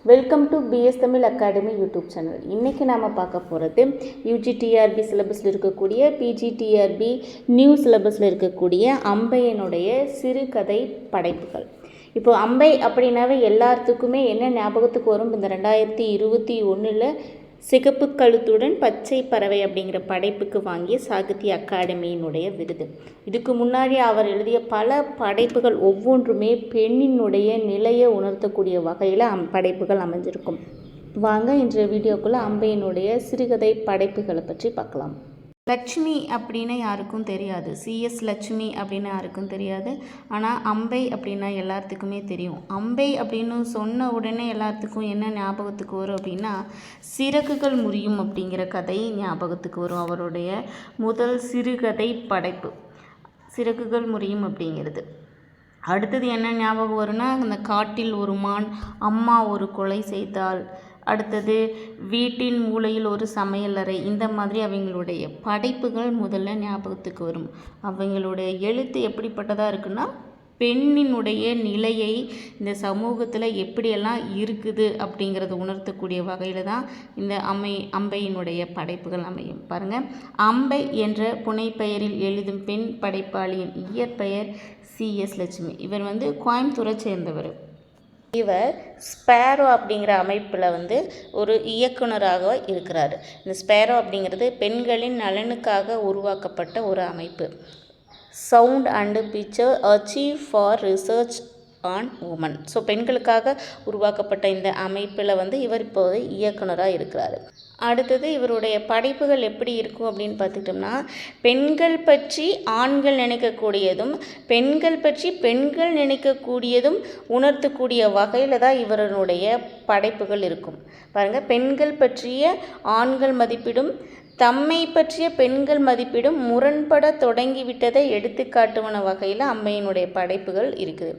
Welcome to PS Tamil Academy YouTube channel. இன்றைக்கி நாம் பார்க்க போகிறது யூஜிடிஆர்பி சிலபஸில் இருக்கக்கூடிய பிஜிடிஆர்பி நியூ சிலபஸில் இருக்கக்கூடிய அம்பையனுடைய சிறுகதை படைப்புகள். இப்போது அம்பை அப்படின்னாவே எல்லாத்துக்குமே என்ன ஞாபகத்துக்கு வரும்? இந்த 2021 சிகப்பு கழுத்துடன் பச்சை பறவை அப்படிங்கிற படைப்புக்கு வாங்கிய சாகித்ய அகாடமியினுடைய விருது. இதுக்கு முன்னாடி அவர் எழுதிய பல படைப்புகள் ஒவ்வொன்றுமே பெண்ணினுடைய நிலையை உணர்த்தக்கூடிய வகையில் படைப்புகள் அமைஞ்சிருக்கும். வாங்க இன்றைய வீடியோக்குள்ளே அம்பையினுடைய சிறுகதை படைப்புகளை பற்றி பார்க்கலாம். லட்சுமி அப்படின்னு யாருக்கும் தெரியாது, சிஎஸ் லட்சுமி அப்படின்னு யாருக்கும் தெரியாது. ஆனால் அம்பை அப்படின்னா எல்லாத்துக்குமே தெரியும். அம்பை அப்படின்னு சொன்ன உடனே எல்லாத்துக்கும் என்ன ஞாபகத்துக்கு வரும் அப்படின்னா, சிறகுகள் முறியும் அப்படிங்கிற கதை ஞாபகத்துக்கு வரும். அவருடைய முதல் சிறுகதை படைப்பு சிறகுகள் முறியும் அப்படிங்கிறது. அடுத்தது என்ன ஞாபகம் வரும்னா, அந்த காட்டில் ஒரு மான், அம்மா ஒரு கொலை செய்தாள், அடுத்தது வீட்டின் மூலையில் ஒரு சமையலறை. இந்த மாதிரி அவங்களுடைய படைப்புகள் முதல்ல ஞாபகத்துக்கு வரும். அவங்களுடைய எழுத்து எப்படிப்பட்டதாக இருக்குன்னா, பெண்ணினுடைய நிலையை இந்த சமூகத்தில் எப்படியெல்லாம் இருக்குது அப்படிங்கிறத உணர்த்தக்கூடிய வகையில் தான் இந்த அம்பையினுடைய படைப்புகள் அமையும். பாருங்கள், அம்பை என்ற புனைப்பெயரில் எழுதும் பெண் படைப்பாளியின் இயற்பெயர் சிஎஸ் லட்சுமி. இவர் கோயம்புத்தூரை சேர்ந்தவர். இவர் ஸ்பேரோ அப்படிங்கிற அமைப்பில் ஒரு இயக்குனராக இருக்கிறார். இந்த ஸ்பேரோ அப்படிங்கிறது பெண்களின் நலனுக்காக உருவாக்கப்பட்ட ஒரு அமைப்பு. Sound and Picture Archive for Research on Women. So பெண்களுக்காக உருவாக்கப்பட்ட இந்த அமைப்பில் இவர் இப்போது இயக்குனராக இருக்கிறார். அடுத்தது இவருடைய படைப்புகள் எப்படி இருக்கும் அப்படின்னு பார்த்துக்கிட்டோம்னா, பெண்கள் பற்றி ஆண்கள் நினைக்கக்கூடியதும் பெண்கள் பற்றி பெண்கள் நினைக்கக்கூடியதும் உணர்த்தக்கூடிய வகையில் தான் இவருடைய படைப்புகள் இருக்கும். பாருங்கள், பெண்கள் பற்றிய ஆண்கள் மதிப்பிடும், தம்மை பற்றிய பெண்கள் மதிப்பிடும் முரண்பட தொடங்கிவிட்டதை எடுத்துக்காட்டுவன வகையில் அம்மையினுடைய படைப்புகள் இருக்குது.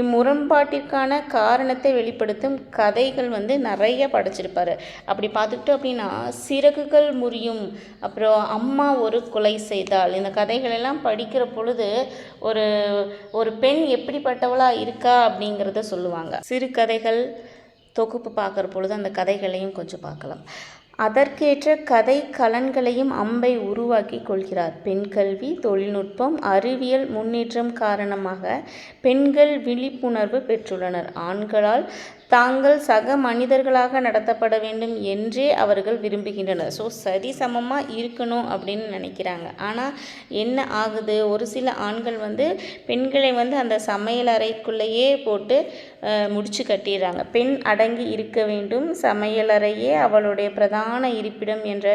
இம்முரண்பாட்டிற்கான காரணத்தை வெளிப்படுத்தும் கதைகள் நிறைய படைச்சிருப்பார். அப்படி பார்த்துக்கிட்டோம் அப்படின்னா, சிறகுகள் முறியும், அப்புறம் அம்மா ஒரு கொலை செய்தாள், இந்த கதைகளெல்லாம் படிக்கிற பொழுது ஒரு பெண் எப்படிப்பட்டவளாக இருக்கா அப்படிங்கிறத சொல்லுவாங்க. சிறுகதைகள் தொகுப்பு பார்க்குற பொழுது அந்த கதைகளையும் கொஞ்சம் பார்க்கலாம். அதற்கேற்ற கதை கலன்களையும் அம்பை உருவாக்கி கொள்கிறார். பெண் கல்வி, தொழில்நுட்பம், அறிவியல் முன்னேற்றம் காரணமாக பெண்கள் விழிப்புணர்வு பெற்றுள்ளனர். ஆண்களால் தாங்கள் சக மனிதர்களாக நடத்தப்பட வேண்டும் என்றே அவர்கள் விரும்புகின்றனர். ஸோ சரி சமமாக இருக்கணும் அப்படின்னு நினைக்கிறாங்க. ஆனால் என்ன ஆகுது, ஒரு சில ஆண்கள் பெண்களை அந்த சமையல் அறைக்குள்ளேயே போட்டு முடிச்சு கட்டிடுறாங்க. பெண் அடங்கி இருக்க வேண்டும், சமையலறையே அவளுடைய பிரதான இருப்பிடம் என்ற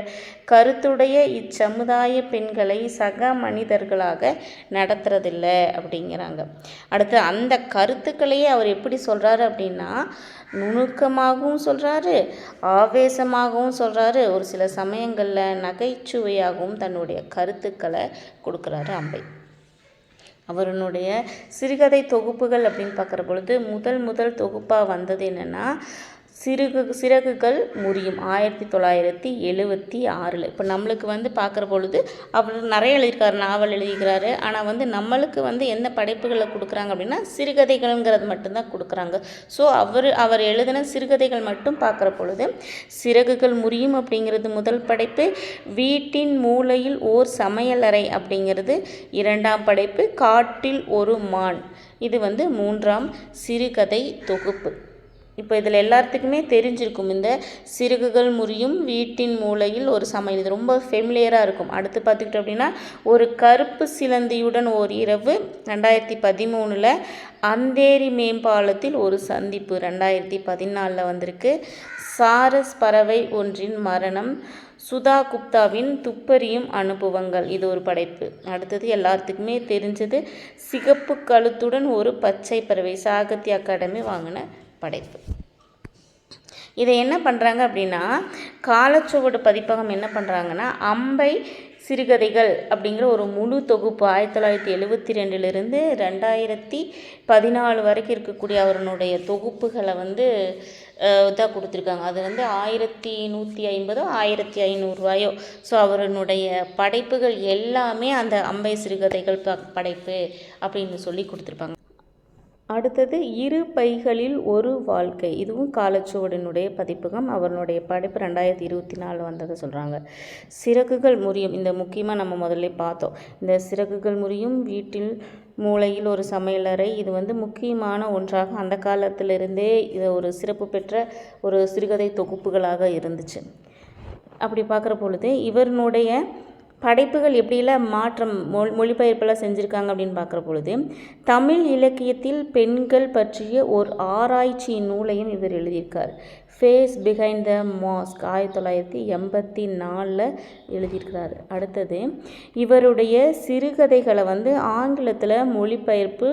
கருத்துடைய இச்சமுதாய பெண்களை சக மனிதர்களாக நடத்துறதில்லை அப்படிங்கிறாங்க. அடுத்து அந்த கருத்துக்களையே அவர் எப்படி சொல்கிறாரு அப்படின்னா, நுணுக்கமாகவும் சொல்கிறாரு, ஆவேசமாகவும் சொல்கிறாரு, ஒரு சில சமயங்களில் நகைச்சுவையாகவும் தன்னுடைய கருத்துக்களை கொடுக்குறாரு அம்பை. அவருடைய சிறுகதை தொகுப்புகள் அப்படின்னு பார்க்குற பொழுது முதல் தொகுப்பாக வந்தது என்னென்னா, சிறகுகள் முறியும் 1976. இப்போ நம்மளுக்கு பார்க்குற பொழுது அவர் நிறைய எழுதியிருக்காரு, நாவல் எழுதிக்கிறாரு. ஆனால் நம்மளுக்கு எந்த படைப்புகளை கொடுக்குறாங்க அப்படின்னா, சிறுகதைகள்ங்கிறது மட்டும்தான் கொடுக்குறாங்க. ஸோ அவர் எழுதின சிறுகதைகள் மட்டும் பார்க்குற பொழுது, சிறகுகள் முறியும் அப்படிங்கிறது முதல் படைப்பு, வீட்டின் மூலையில் ஓர் சமையலறை அப்படிங்கிறது இரண்டாம் படைப்பு, காட்டில் ஒரு மான் இது 3ஆம் சிறுகதை தொகுப்பு. இப்போ இதில் எல்லாத்துக்குமே தெரிஞ்சிருக்கும், இந்த சிறகுகள் முறியும், வீட்டின் மூலையில் ஒரு சமையல், இது ரொம்ப ஃபெமிலியராக இருக்கும். அடுத்து பார்த்துக்கிட்டோம் அப்படின்னா, ஒரு கருப்பு சிலந்தியுடன் ஓர் இரவு 2013, அந்தேரி மேம்பாலத்தில் ஒரு சந்திப்பு 2014 வந்திருக்கு, சாரஸ் பறவை ஒன்றின் மரணம், சுதா குப்தாவின் துப்பறியும் அனுபவங்கள் இது ஒரு படைப்பு. அடுத்தது எல்லாத்துக்குமே தெரிஞ்சது, சிகப்பு கழுத்துடன் ஒரு பச்சை பறவை, சாகித்ய அகாடமி வாங்கின படைப்பு. இதை என்ன பண்ணுறாங்க அப்படின்னா, காலச்சுவடு பதிப்பகம் என்ன பண்ணுறாங்கன்னா, அம்பை சிறுகதைகள் அப்படிங்கிற ஒரு முழு தொகுப்பு 1972 2014 வரைக்கும் இருக்கக்கூடிய அவருடைய தொகுப்புகளை இதாக கொடுத்துருக்காங்க. அது 1150 1500 ஸோ அவருடைய படைப்புகள் எல்லாமே அந்த அம்பை சிறுகதைகள் படைப்பு அப்படின்னு சொல்லி கொடுத்துருப்பாங்க. அடுத்தது இரு பைகளில் ஒரு வாழ்க்கை. இதுவும் காலச்சுவடினுடைய பதிப்பகம். அவருடைய படைப்பு 2024 வந்ததை சொல்கிறாங்க. சிறகுகள் முறியும். இந்த முக்கியமாக நம்ம முதல்ல பார்த்தோம். இந்த சிறகுகள் முறியும் வீட்டில் மூலையில் ஒரு சமையலறை. இது வந்து முக்கியமான ஒன்றாக அந்த காலத்திலிருந்தே இது ஒரு சிறப்பு பெற்ற ஒரு சிறுகதை தொகுப்புகளாக இருந்துச்சு. அப்படி பார்க்குற பொழுது இவருடைய படைப்புகள் எப்படிலாம் மாற்றம் மொழிபெயர்ப்பெல்லாம் செஞ்சுருக்காங்க அப்படின்னு பார்க்குற பொழுது தமிழ் இலக்கியத்தில் பெண்கள் பற்றிய ஒரு ஆராய்ச்சி நூலையும் இவர் எழுதியிருக்கார். ஃபேஸ் பிஹைண்ட் த மாஸ்க் 1984 எழுதியிருக்கிறார். அடுத்தது இவருடைய சிறுகதைகளை வந்து ஆங்கிலத்தில் மொழிபெயர்ப்பு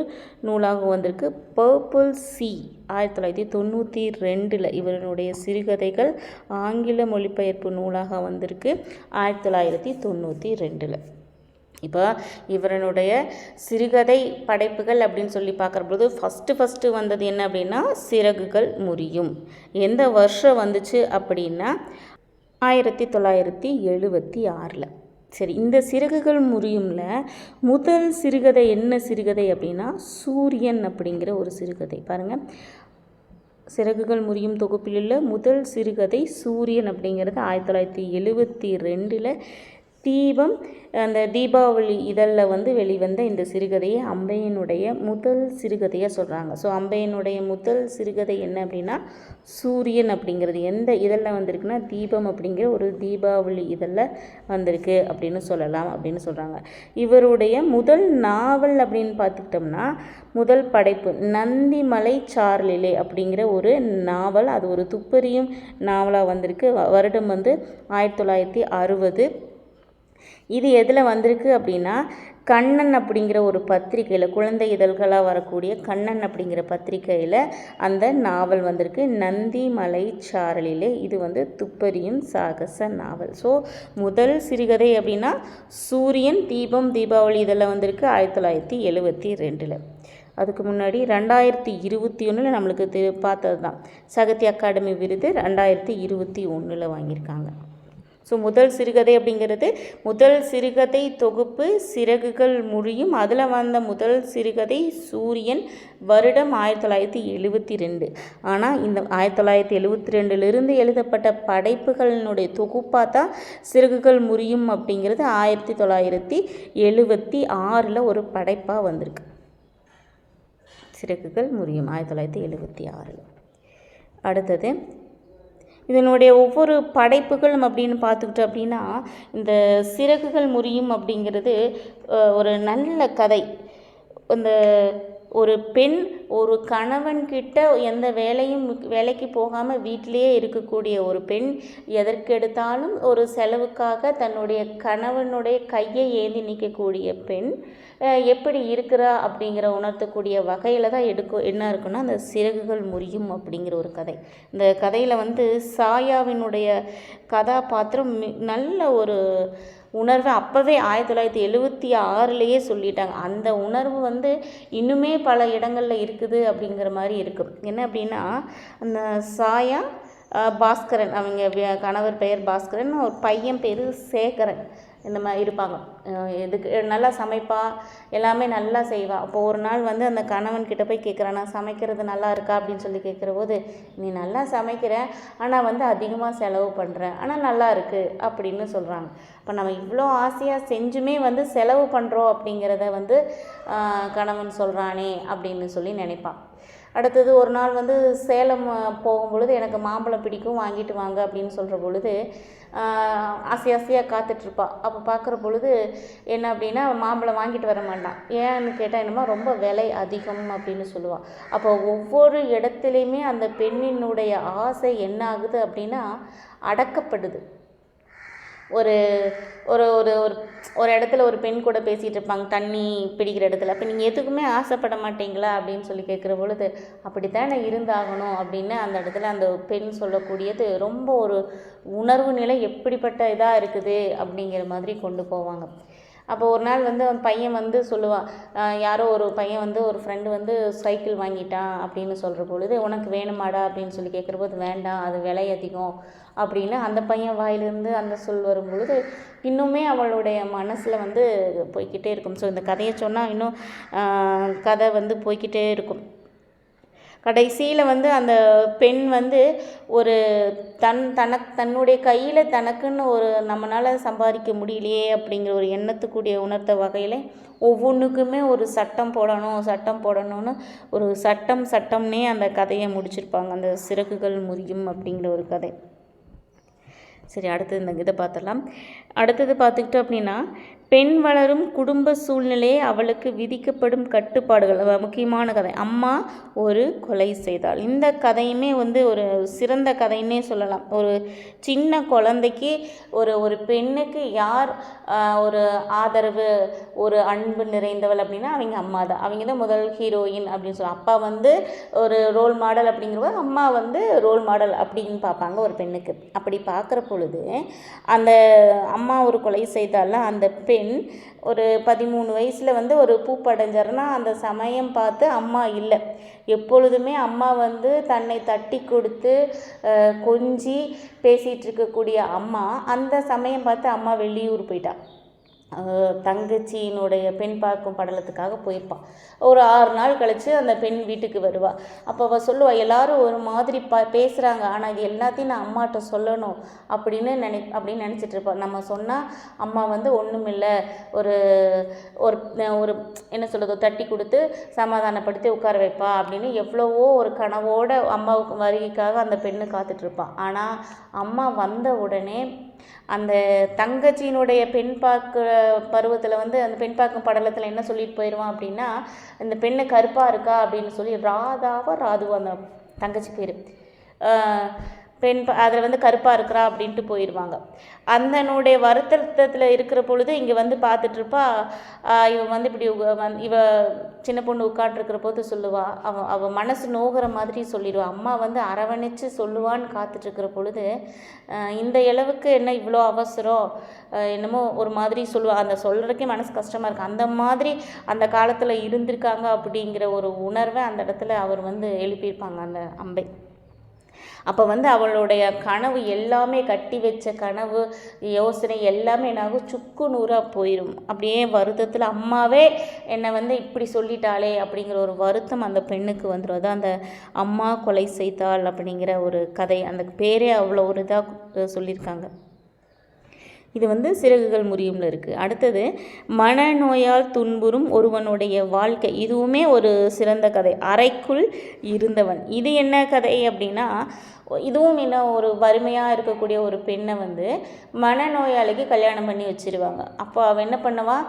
நூலாக வந்திருக்கு. பர்பிள் சி 1992 இவருடைய சிறுகதைகள் ஆங்கில மொழிபெயர்ப்பு நூலாக வந்திருக்கு 1992. இப்போ இவருடைய சிறுகதை படைப்புகள் அப்படின்னு சொல்லி பார்க்குறபோது ஃபஸ்ட்டு வந்தது என்ன அப்படின்னா சிறகுகள் முறியும். எந்த வருஷம் வந்துச்சு அப்படின்னா 1976. சரி, இந்த சிறகுகள் முறியும்ல முதல் சிறுகதை என்ன சிறுகதை அப்படின்னா சூரியன் அப்படிங்கிற ஒரு சிறுகதை. பாருங்கள், சிறகுகள் முறியும் தொகுப்பில் உள்ள முதல் சிறுகதை சூரியன் அப்படிங்கிறது 1972 தீபம் அந்த தீபாவளி இதழில் வந்து வெளிவந்த இந்த சிறுகதையை அம்பையனுடைய முதல் சிறுகதையாக சொல்கிறாங்க. ஸோ அம்பையனுடைய முதல் சிறுகதை என்ன அப்படின்னா சூரியன் அப்படிங்கிறது எந்த இதழில் வந்திருக்குன்னா தீபம் அப்படிங்கிற ஒரு தீபாவளி இதழில் வந்திருக்கு அப்படின்னு சொல்லலாம் அப்படின்னு சொல்கிறாங்க. இவருடைய முதல் நாவல் அப்படின்னு பார்த்துக்கிட்டோம்னா முதல் படைப்பு நந்திமலை சார்லிலே அப்படிங்கிற ஒரு நாவல். அது ஒரு துப்பறியும் நாவலாக வந்திருக்கு. வருடம் வந்து 1960. இது எதில் வந்திருக்கு அப்படின்னா கண்ணன் அப்படிங்கிற ஒரு பத்திரிக்கையில் குழந்தை இதழ்களாக வரக்கூடிய கண்ணன் அப்படிங்கிற பத்திரிக்கையில் அந்த நாவல் வந்திருக்கு நந்திமலை சாரலிலே. இது வந்து துப்பறியும் சாகச நாவல். ஸோ முதல் சிறுகதை அப்படின்னா சூரியன் தீபம் தீபாவளி இதெல்லாம் வந்திருக்கு 1972. அதுக்கு முன்னாடி 2021 நம்மளுக்கு பார்த்தது தான் சாகித்ய அகாடமி விருது 2021 வாங்கியிருக்காங்க. ஸோ முதல் சிறுகதை அப்படிங்கிறது முதல் சிறுகதை தொகுப்பு சிறகுகள் முறியும். அதில் வந்த முதல் சிறுகதை சூரியன், வருடம் 1972. ஆனால் இந்த 1972 எழுதப்பட்ட படைப்புகளினுடைய தொகுப்பாக தான் சிறகுகள் முறியும் அப்படிங்கிறது 1976 ஒரு படைப்பாக வந்திருக்கு. சிறகுகள் முறியும் 1976. அடுத்தது இதனுடைய ஒவ்வொரு படைப்புகளும் அப்படின்னு பார்த்துக்கிட்டோம் அப்படின்னா இந்த சிறகுகள் முறியும் அப்படிங்கிறது ஒரு நல்ல கதை. இந்த ஒரு பெண் ஒரு கணவன்கிட்ட எந்த வேலைக்கு போகாமல் வீட்டிலேயே இருக்கக்கூடிய ஒரு பெண் எதற்கெடுத்தாலும் ஒரு செலவுக்காக தன்னுடைய கணவனுடைய கையை ஏந்தி நிற்கக்கூடிய பெண் எப்படி இருக்கிறா அப்படிங்கிற உணர்த்தக்கூடிய வகையில் தான் என்ன இருக்குன்னா அந்த சிறகுகள் முறியும் அப்படிங்கிற ஒரு கதை. இந்த கதையில் வந்து சாயாவினுடைய கதாபாத்திரம் நல்ல ஒரு உணர்வை அப்போவே 1976 சொல்லிட்டாங்க. அந்த உணர்வு வந்து இன்னுமே பல இடங்களில் இருக்குது அப்படிங்கிற மாதிரி இருக்கும். என்ன அப்படின்னா அந்த சாயா பாஸ்கரன், அவங்க கணவர் பெயர் பாஸ்கரன், ஒரு பையன் பேர் சேகரன், இந்த மாதிரி இருப்பாங்க. இதுக்கு நல்லா சமைப்பா, எல்லாமே நல்லா செய்வா. அப்போ ஒரு நாள் வந்து அந்த கணவன்கிட்ட போய் கேட்குறான், நான் சமைக்கிறது நல்லா இருக்கா அப்படின்னு சொல்லி கேட்குற போது, நீ நல்லா சமைக்கிற, ஆனால் வந்து அதிகமாக செலவு பண்ணுற, ஆனால் நல்லா இருக்குது அப்படின்னு சொல்கிறாங்க. இப்போ நம்ம இவ்வளோ ஆசையாக செஞ்சுமே வந்து செலவு பண்ணுறோம் அப்படிங்கிறத வந்து கணவன் சொல்கிறானே அப்படின்னு சொல்லி நினைப்பான். அடுத்தது ஒரு நாள் வந்து சேலம் போகும் பொழுது எனக்கு மாம்பழம் பிடிக்கும், வாங்கிட்டு வாங்க அப்படின்னு சொல்கிற பொழுது ஆசையாக காத்துட்ருப்பா. அப்போ பார்க்குற பொழுது என்ன அப்படின்னா மாம்பழம் வாங்கிட்டு வர மாட்டான். ஏன்னு கேட்டால் என்னமோ ரொம்ப விலை அதிகம் அப்படின்னு சொல்லுவாள். அப்போ ஒவ்வொரு இடத்துலையுமே அந்த பெண்ணினுடைய ஆசை என்ன ஆகுது அப்படின்னா அடக்கப்படுது. ஒரு ஒரு ஒரு ஒரு இடத்துல ஒரு பெண் கூட பேசிகிட்டு இருப்பாங்க தண்ணி பிடிக்கிற இடத்துல. அப்போ நீங்கள் எதுக்குமே ஆசைப்பட மாட்டீங்களா அப்படின்னு சொல்லி கேட்குற பொழுது அப்படித்தானே இருந்தாகணும் அப்படின்னு அந்த இடத்துல அந்த பெண் சொல்லக்கூடியது ரொம்ப ஒரு உணர்வு நிலை எப்படிப்பட்ட இதாக இருக்குது அப்படிங்கிற மாதிரி கொண்டு போவாங்க. அப்போ ஒரு நாள் வந்து பையன் வந்து சொல்லுவான், யாரோ ஒரு பையன் வந்து ஒரு ஃப்ரெண்டு வந்து சைக்கிள் வாங்கிட்டான் அப்படின்னு சொல்கிற பொழுது உனக்கு வேணுமாடா அப்படின்னு சொல்லி கேட்குற போது வேண்டாம், அது விலை அதிகம் அப்படின்னு அந்த பையன் வாயிலிருந்து அந்த சொல் வரும் பொழுது இன்னுமே அவளுடைய மனசில் வந்து போய்கிட்டே இருக்கும். ஸோ இந்த கதையை சொன்னால் இன்னும் கதை வந்து போய்கிட்டே இருக்கும். கடைசியில் வந்து அந்த பெண் வந்து ஒரு தன்னுடைய கையில் தனக்குன்னு ஒரு நம்மளால் சம்பாதிக்க முடியலையே அப்படிங்கிற ஒரு எண்ணத்துக்குரிய உணர்த்த வகையில் ஒவ்வொன்றுக்குமே ஒரு சட்டம் போடணும்னு ஒரு சட்டம்னே அந்த கதையை முடிச்சிருப்பாங்க. அந்த சிறகுகள் முறியும் அப்படிங்கிற ஒரு கதை. சரி, அடுத்தது இந்த இதை பார்த்துடலாம். அடுத்தது பார்த்துக்கிட்டோம் அப்படின்னா, பெண் வளரும் குடும்ப சூழ்நிலையே அவளுக்கு விதிக்கப்படும் கட்டுப்பாடுகள். முக்கியமான கதை. அம்மா ஒரு கொலை செய்தாள். இந்த கதையுமே வந்து ஒரு சிறந்த கதைன்னே சொல்லலாம். ஒரு சின்ன குழந்தைக்கு ஒரு பெண்ணுக்கு யார் ஒரு ஆதரவு, ஒரு அன்பு நிறைந்தவள் அப்படின்னா அவங்க அம்மா தான். அவங்க தான் முதல் ஹீரோயின் அப்படின்னு சொல்லலாம். அப்பா வந்து ஒரு ரோல் மாடல் அப்படிங்கிறவ, அம்மா வந்து ரோல் மாடல் அப்படின்னு பார்ப்பாங்க ஒரு பெண்ணுக்கு. அப்படி பார்க்குற பொழுது அந்த அம்மா ஒரு கொலை செய்தால அந்த பெண் ஒரு 13 வயசில் வந்து ஒரு பூப்படைஞ்சாருன்னா அந்த சமயம் பார்த்து அம்மா இல்லை. எப்பொழுதுமே அம்மா வந்து தன்னை தட்டி கொடுத்து கொஞ்சி பேசிகிட்டு இருக்கக்கூடிய அம்மா அந்த சமயம் பார்த்து அம்மா வெளியூர் போயிட்டா. தங்கச்சியினுடைய பெண் பார்க்கும் படலத்துக்காக போயிருப்பாள். ஒரு 6 நாள் கழித்து அந்த பெண் வீட்டுக்கு வருவாள். அப்போ அவள் சொல்லுவாள், எல்லாரும் ஒரு மாதிரி பேசுகிறாங்க, ஆனால் இது எல்லாத்தையும் நான் அம்மாட்ட சொல்லணும் அப்படின்னு நினச்சிட்டு இருப்பாள். நம்ம சொன்னால் அம்மா வந்து ஒன்றுமில்லை, ஒரு ஒரு என்ன சொல்கிறது, தட்டி கொடுத்து சமாதானப்படுத்தி உட்கார வைப்பா அப்படின்னு எவ்வளவோ ஒரு கனவோட அம்மாவுக்கு வருகைக்காக அந்த பெண்ணு காத்துட்ருப்பாள். ஆனால் அம்மா வந்த உடனே அந்த தங்கச்சியினுடைய பெண் பார்க்க பருவத்தில் வந்து அந்த பெண் பார்க்கும் படலத்தில் என்ன சொல்லிட்டு போயிடுவான் அப்படின்னா, இந்த பெண்ணு கருப்பாக இருக்கா அப்படின்னு சொல்லி ராதுவா அந்த தங்கச்சி பேர் அதில் வந்து கருப்பாக இருக்கிறா அப்படின்ட்டு போயிடுவாங்க. அந்தனுடைய வருத்தத்தில் இருக்கிற பொழுது இங்கே வந்து பார்த்துட்ருப்பா. இவன் வந்து இப்படி இவ சின்ன பொண்ணு உட்காண்ட்ருக்கிற போது சொல்லுவாள், அவள் மனசு நோகிற மாதிரி சொல்லிடுவாள். அம்மா வந்து அரவணைச்சு சொல்லுவான்னு காத்துட்ருக்கிற பொழுது இந்த அளவுக்கு என்ன இவ்வளோ அவசரம், என்னமோ ஒரு மாதிரி சொல்லுவாள். அந்த சொல்கிறதுக்கே மனசு கஷ்டமாக இருக்குது. அந்த மாதிரி அந்த காலத்தில் இருந்திருக்காங்க அப்படிங்கிற ஒரு உணர்வை அந்த இடத்துல அவர் வந்து எழுப்பியிருப்பாங்க அந்த அம்பை. அப்போ வந்து அவளுடைய கனவு எல்லாமே, கட்டி வச்ச கனவு யோசனை எல்லாமே என்னாகும், சுக்கு நூறாக போயிடும். அப்படியே வருத்தத்தில் அம்மாவே என்னை வந்து இப்படி சொல்லிட்டாளே அப்படிங்கிற ஒரு வருத்தம் அந்த பெண்ணுக்கு வந்துடும். அதான் அந்த அம்மா கொலை செய்தாள் அப்படிங்கிற ஒரு கதை. அந்த பேரே அவ்வளோ ஒரு இதாக சொல்லியிருக்காங்க. இது வந்து சிறகுகள் முறியும்ல இருக்குது. அடுத்தது மனநோயால் துன்புறும் ஒருவனுடைய வாழ்க்கை. இதுவுமே ஒரு சிறந்த கதை. அறைக்குள் இருந்தவன். இது என்ன கதை அப்படின்னா, இதுவும் இன்னும் ஒரு வறுமையாக இருக்கக்கூடிய ஒரு பெண்ணை வந்து மனநோயாளிக்கு கல்யாணம் பண்ணி வச்சிருவாங்க. அப்போ அவள் என்ன பண்ணுவாள்,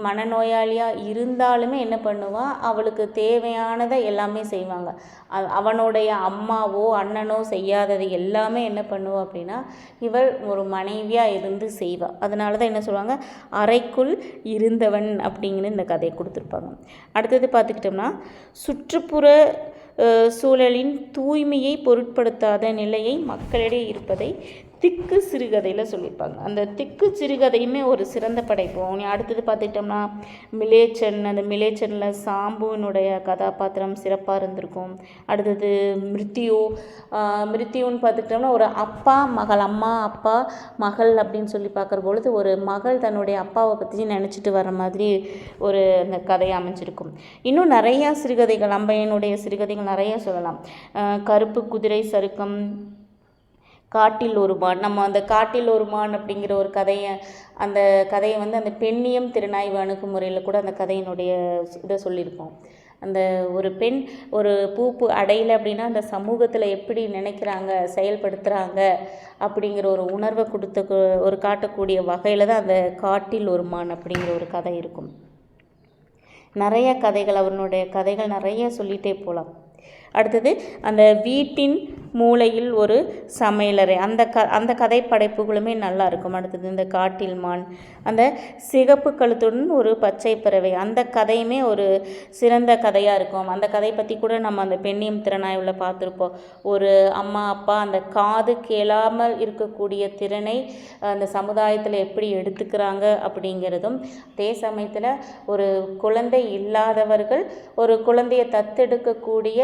மனநோயாளியாக இருந்தாலுமே என்ன பண்ணுவாள், அவளுக்கு தேவையானதை எல்லாமே செய்வாங்க. அவனுடைய அம்மாவோ அண்ணனோ செய்யாதது எல்லாமே என்ன பண்ணுவா அப்படின்னா இவள் ஒரு மனைவியாக இருந்து செய்வாள். அதனால தான் என்ன சொல்லுவாங்க, அறைக்குள் இருந்தவன் அப்படிங்கிற இந்த கதையை கொடுத்துருப்பாங்க. அடுத்தது பார்த்துக்கிட்டோம்னா, சுற்றுப்புற சூழலின் தூய்மையை பொருட்படுத்தாத நிலையை மக்களிடையே இருப்பதை திக்கு சிறுகதையில் சொல்லியிருப்பாங்க. அந்த திக்கு சிறுகதையுமே ஒரு சிறந்த படைப்பு. அடுத்தது பார்த்துக்கிட்டோம்னா மிலேச்சன். அந்த மிலேச்சனில் சாம்புவினுடைய கதாபாத்திரம் சிறப்பாக இருந்திருக்கும். அடுத்தது மிருத்யுன்னு பார்த்துக்கிட்டோம்னா ஒரு அப்பா மகள், அம்மா அப்பா மகள் அப்படின்னு சொல்லி பார்க்குற பொழுது ஒரு மகள் தன்னுடைய அப்பாவை பற்றி நினச்சிட்டு வர மாதிரி ஒரு அந்த கதையை அமைஞ்சிருக்கும். இன்னும் நிறையா சிறுகதைகள், அம்பையனுடைய சிறுகதைகள் நிறையா சொல்லலாம். கருப்பு குதிரை சருக்கம், காட்டில் ஒரு மான். நம்ம அந்த காட்டில் ஒரு மான் அப்படிங்கிற ஒரு அந்த கதையை வந்து அந்த பெண்ணியம் திறனாய்வு அணுகுமுறையில் கூட அந்த கதையினுடைய இதை சொல்லியிருப்போம். அந்த ஒரு பெண் ஒரு பூப்பு அடையலை அப்படின்னா அந்த சமூகத்தில் எப்படி நினைக்கிறாங்க, செயல்படுத்துகிறாங்க அப்படிங்கிற ஒரு உணர்வை ஒரு காட்டக்கூடிய வகையில் தான் அந்த காட்டில் ஒரு மான் அப்படிங்கிற ஒரு கதை இருக்கும். நிறைய கதைகள், அவனுடைய கதைகள் நிறைய சொல்லிகிட்டே போகலாம். அடுத்தது அந்த வீட்டின் மூலையில் ஒரு சமையலறை. அந்த கதை படைப்புகளுமே நல்லா இருக்கும். அடுத்தது இந்த காட்டில் மான், அந்த சிகப்பு கழுத்துடன் ஒரு பச்சை பறவை, அந்த கதையுமே ஒரு சிறந்த கதையாக இருக்கும். அந்த கதை பற்றி கூட நம்ம அந்த பெண்ணியம் திறனாய்வில் பார்த்துருப்போம். ஒரு அம்மா அப்பா அந்த காது கேளாமல் இருக்கக்கூடிய திறனை அந்த சமுதாயத்தில் எப்படி எடுத்துக்கிறாங்க அப்படிங்கிறதும், அதே சமயத்தில் ஒரு குழந்தை இல்லாதவர்கள் ஒரு குழந்தையை தத்தெடுக்கக்கூடிய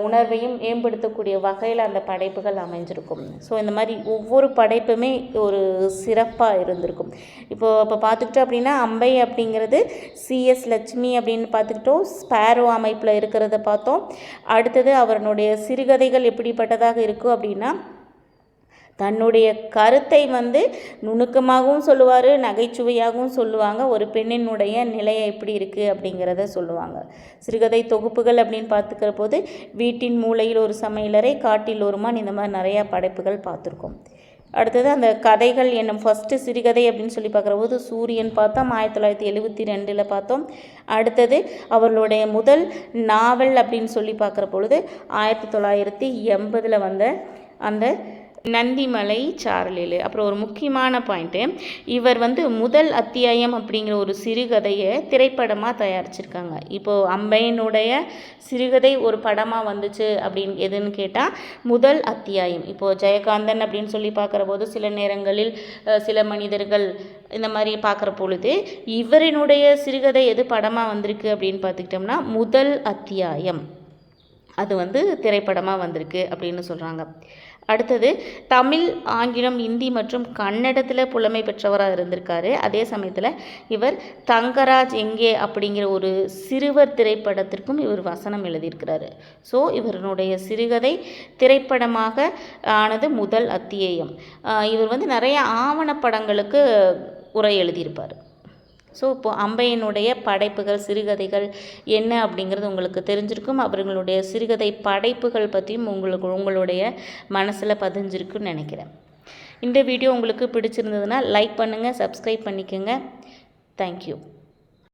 உணர்வையும் மேம்படுத்தக்கூடிய வகையில் வகையில் அந்த படைப்புகள் அமைஞ்சிருக்கும். ஸோ இந்த மாதிரி ஒவ்வொரு படைப்புமே ஒரு சிறப்பாக இருந்திருக்கும். இப்போ பார்த்துக்கிட்டோம் அப்படின்னா அம்பை அப்படிங்கிறது சிஎஸ் லட்சுமி அப்படின்னு பார்த்துக்கிட்டோம், ஸ்பேரோ அமைப்பில் இருக்கிறத பார்த்தோம். அடுத்தது அவருடைய சிறுகதைகள் எப்படிப்பட்டதாக இருக்கும் அப்படின்னா தன்னுடைய கருத்தை நுணுக்கமாகவும் சொல்லுவார், நகைச்சுவையாகவும் சொல்லுவாங்க. ஒரு பெண்ணினுடைய நிலையை எப்படி இருக்குது அப்படிங்கிறத சொல்லுவாங்க. சிறுகதை தொகுப்புகள் அப்படின்னு பார்த்துக்கிற போது வீட்டின் மூலையில் ஒரு சமையலறை, காட்டில் ஒரு மான், இந்த மாதிரி நிறையா படைப்புகள் பார்த்துருக்கோம். அடுத்தது அந்த கதைகள் என்னும் ஃபஸ்ட்டு சிறுகதை அப்படின்னு சொல்லி பார்க்குற போது சூரியன் பார்த்தோம், 1972 பார்த்தோம். அடுத்தது அவர்களுடைய முதல் நாவல் அப்படின்னு சொல்லி பார்க்குற பொழுது 1980 வந்த அந்த நந்திமலை சாரலில். அப்புறம் ஒரு முக்கியமான பாயிண்ட்டு, இவர் முதல் அத்தியாயம் அப்படிங்கிற ஒரு சிறுகதையை திரைப்படமாக தயாரிச்சிருக்காங்க. இப்போது அம்பையனுடைய சிறுகதை ஒரு படமாக வந்துச்சு அப்படின்னு எதுன்னு கேட்டால் முதல் அத்தியாயம். இப்போது ஜெயகாந்தன் அப்படின்னு சொல்லி பார்க்குற போது சில நேரங்களில் சில மனிதர்கள் இந்த மாதிரி பார்க்குற பொழுது இவரினுடைய சிறுகதை எது படமாக வந்திருக்கு அப்படின்னு பார்த்துக்கிட்டோம்னா முதல் அத்தியாயம் அது திரைப்படமாக வந்திருக்கு அப்படின்னு சொல்கிறாங்க. அடுத்தது தமிழ், ஆங்கிலம், இந்தி மற்றும் கன்னடத்தில் புலமை பெற்றவராக இருந்திருக்காரு. அதே சமயத்தில் இவர் தங்கராஜ் எங்கே அப்படிங்கிற ஒரு சிறுவர் திரைப்படத்திற்கும் இவர் வசனம் எழுதியிருக்கிறாரு. ஸோ இவருடைய சிறுகதை திரைப்படமாக ஆனது முதல் அத்தியாயம். இவர் நிறைய ஆவணப்படங்களுக்கு உரை எழுதியிருப்பார். ஸோ இப்போது அம்பையனுடைய படைப்புகள், சிறுகதைகள் என்ன அப்படிங்கிறது உங்களுக்கு தெரிஞ்சிருக்கும். அவர்களுடைய சிறுகதை படைப்புகள் பற்றியும் உங்களுடைய மனசில் பதிஞ்சிருக்குன்னு நினைக்கிறேன். இந்த வீடியோ உங்களுக்கு பிடிச்சிருந்ததுன்னா லைக் பண்ணுங்கள், சப்ஸ்கிரைப் பண்ணிக்கோங்க. தேங்க்யூ.